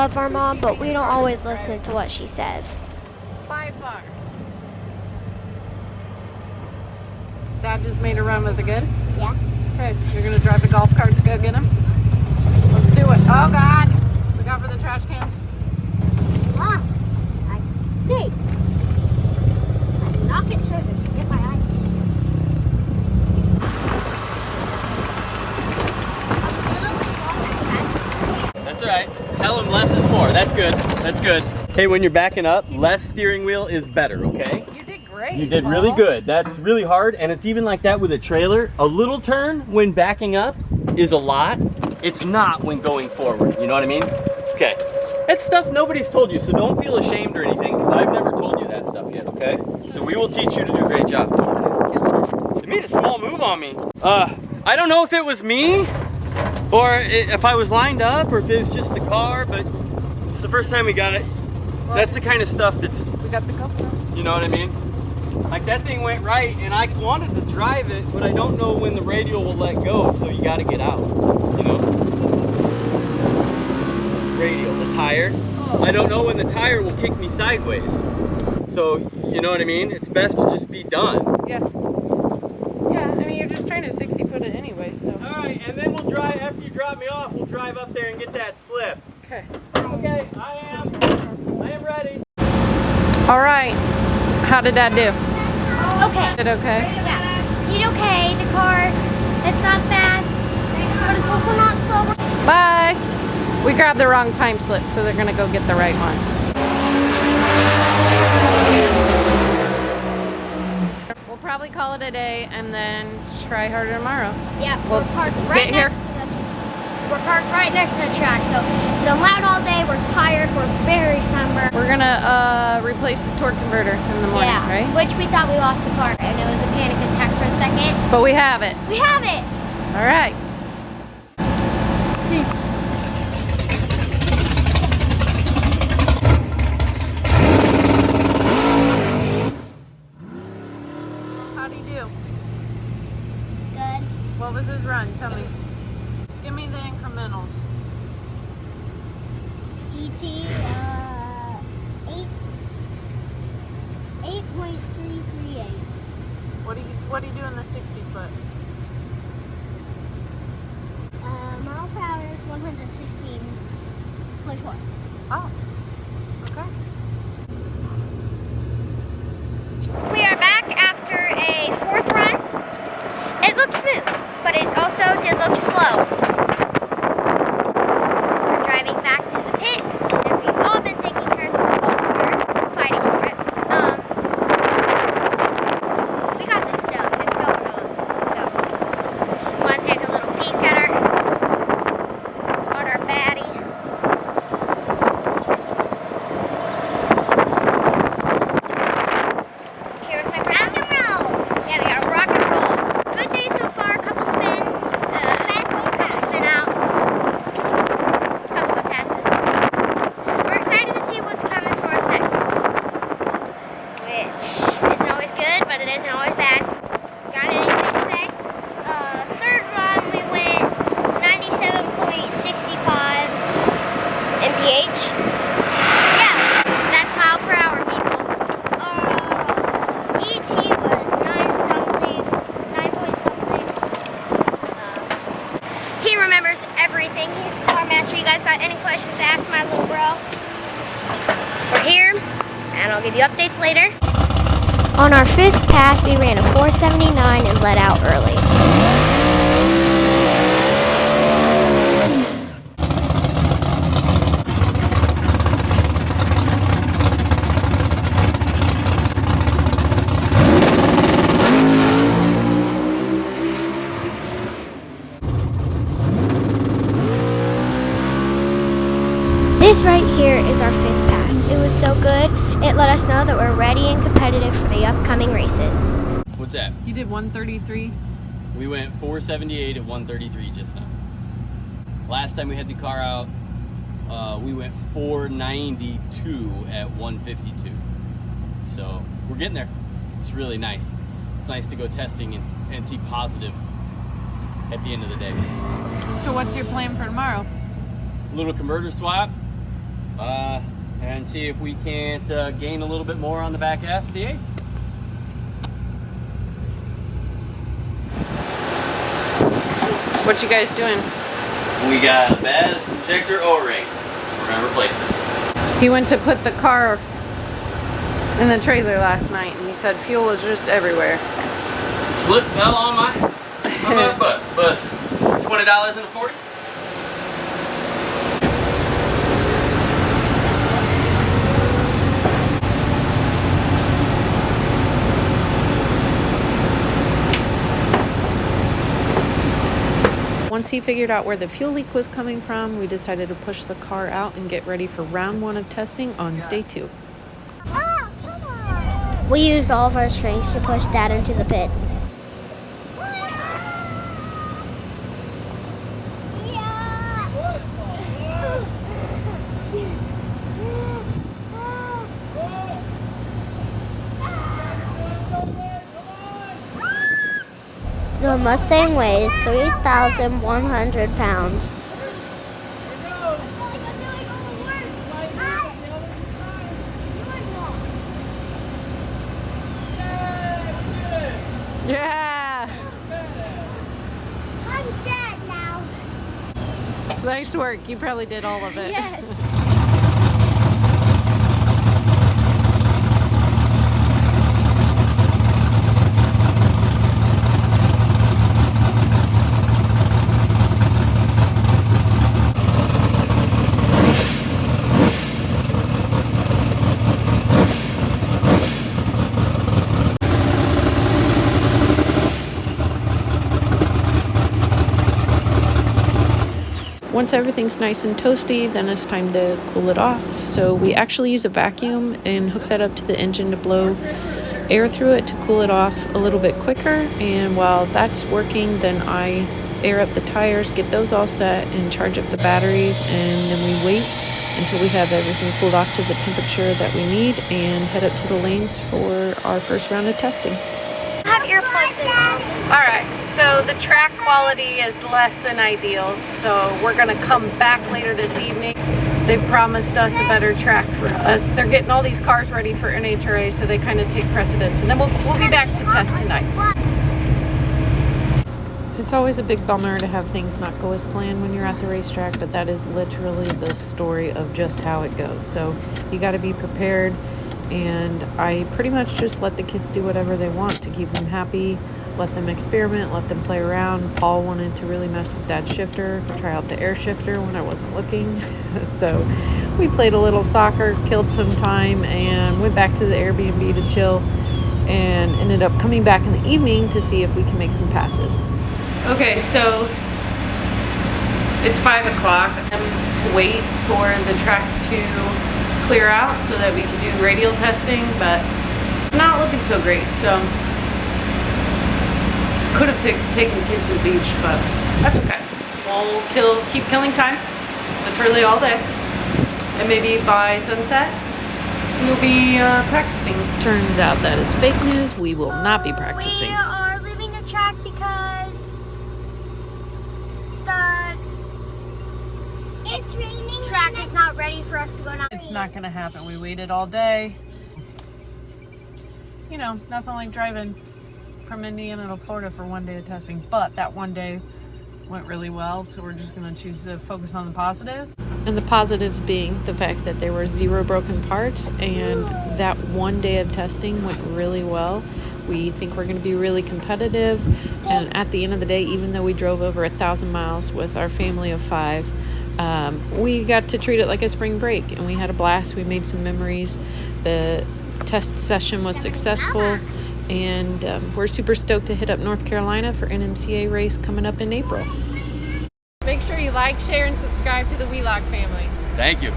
love our mom, but we don't always listen to what she says. By far. Dad just made a run. Was it good? Yeah. Okay, so you're gonna drive the golf cart to go get him? Let's do it. Oh God! Look out for the trash cans. Ah, I see. I'm not getting sugar to get my eyes. That's all right. Tell him less is more. That's good. That's good. Hey, when you're backing up, less steering wheel is better, okay? You did great. You did really good. That's really hard, and it's even like that with a trailer. A little turn when backing up is a lot. It's not when going forward. You know what I mean? Okay. That's stuff nobody's told you, so don't feel ashamed or anything, because I've never told you that stuff yet, okay? So we will teach you to do a great job. It made a small move on me. I don't know if it was me, or if I was lined up, or if it was just the car, but it's the first time we got it. Well, that's the kind of stuff that's... We got the GoPro. You know what I mean? Like that thing went right, and I wanted to drive it, but I don't know when the radial will let go, so you got to get out, you know? Radial, the tire. Oh. I don't know when the tire will kick me sideways. So, you know what I mean? It's best to just be done. Yeah. Yeah, I mean, you're just trying to 60-foot it anyway, so. All right, and then we'll drive, after you drop me off, we'll drive up there and get that slip. Okay. Okay, I am ready. All right. How did Dad do? Okay. Did okay? Yeah. He did okay. The car, it's not fast, but it's also not slow. Bye. We grabbed the wrong time slip, so they're gonna go get the right one. We'll probably call it a day and then try harder tomorrow. Yeah, We'll we're parked get right here. next to we're parked right next to the track, so it's been loud all day. We're tired. We're very sunburned. We're gonna replace the torque converter in the morning, Yeah, right? which we thought we lost the part, and it was a panic attack for a second. But we have it. We have it. All right. Peace. How'd he do? Good. What was his run? Tell me. Give me the incrementals. ET, 8.338. What do you do in the 60-foot? Mile per hour is 116.4. Oh. Okay. We are back after a fourth run. It looked smooth, but it also did look slow. We're driving back to the pit, and we've all been taking turns with the golf cart, fighting over it. We got this stuff. It's going on. So, want to take a little peek at our baddie. Here's my rock and roll. Yeah, we got a rock and roll. Good day so far. A couple spin, couple spin outs, couple good passes. We're excited to see what's coming for us next, which isn't always good, but it isn't always bad. Got anything to say? Third run we went 97.65 mph. Yeah, that's mile per hour, people. ET was 9 something, 9 point something. He remembers everything. He's the car master. You guys got any questions, ask my little bro. We're here, and I'll give you updates later. On our fifth pass, we ran a 479 and let out early. This right here is our fifth pass. It was so good, it let us know that we're ready and competitive for the upcoming races. What's that? You did 133. We went 478 at 133 just now. Last time we had the car out, we went 492 at 152. So we're getting there. It's really nice. It's nice to go testing and see positive at the end of the day. So what's your plan for tomorrow? A little converter swap, and see if we can't gain a little bit more on the back half of the 8. What you guys doing? We got a bad injector O-ring. We're gonna replace it. He went to put the car in the trailer last night and he said fuel was just everywhere. Slip fell on my butt, but $20 and a 40. Once he figured out where the fuel leak was coming from, we decided to push the car out and get ready for round 1 of testing on day 2. We used all of our strength to push Dad into the pits. The Mustang weighs 3,100 pounds. Yeah! I'm dead now. Nice work. You probably did all of it. Yes. Once everything's nice and toasty, then it's time to cool it off. So we actually use a vacuum and hook that up to the engine to blow air through it to cool it off a little bit quicker. And while that's working, then I air up the tires, get those all set, and charge up the batteries, and then we wait until we have everything cooled off to the temperature that we need and head up to the lanes for our first round of testing. Have earplugs in. Alright, so the track quality is less than ideal, so we're going to come back later this evening. They've promised us a better track for us. They're getting all these cars ready for NHRA, so they kind of take precedence, and then we'll be back to test tonight. It's always a big bummer to have things not go as planned when you're at the racetrack, but that is literally the story of just how it goes. So you got to be prepared, and I pretty much just let the kids do whatever they want to keep them happy, let them experiment, let them play around. Paul wanted to really mess with Dad's shifter, try out the air shifter when I wasn't looking. So we played a little soccer, killed some time, and went back to the Airbnb to chill, and ended up coming back in the evening to see if we can make some passes. Okay, so it's 5 o'clock. I'm to wait for the track to clear out so that we can do radial testing, but not looking so great. So could have taken the kids to the beach, but that's okay. We'll keep killing time, literally all day, and maybe by sunset we'll be practicing. Turns out that is fake news. We will not be practicing. We are leaving the track because it's raining. The track is not ready for us to go now. It's not gonna happen. We waited all day. You know, nothing like driving from Indiana to Florida for one day of testing, but that one day went really well, so we're just going to choose to focus on the positive. And the positives being the fact that there were 0 broken parts, and that one day of testing went really well. We think we're going to be really competitive, and at the end of the day, even though we drove over 1,000 miles with our family of 5, we got to treat it like a spring break, and we had a blast. We made some memories. The test session was successful, and we're super stoked to hit up North Carolina for NMCA race coming up in April. Make sure you like, share, and subscribe to the Wheelock family. Thank you.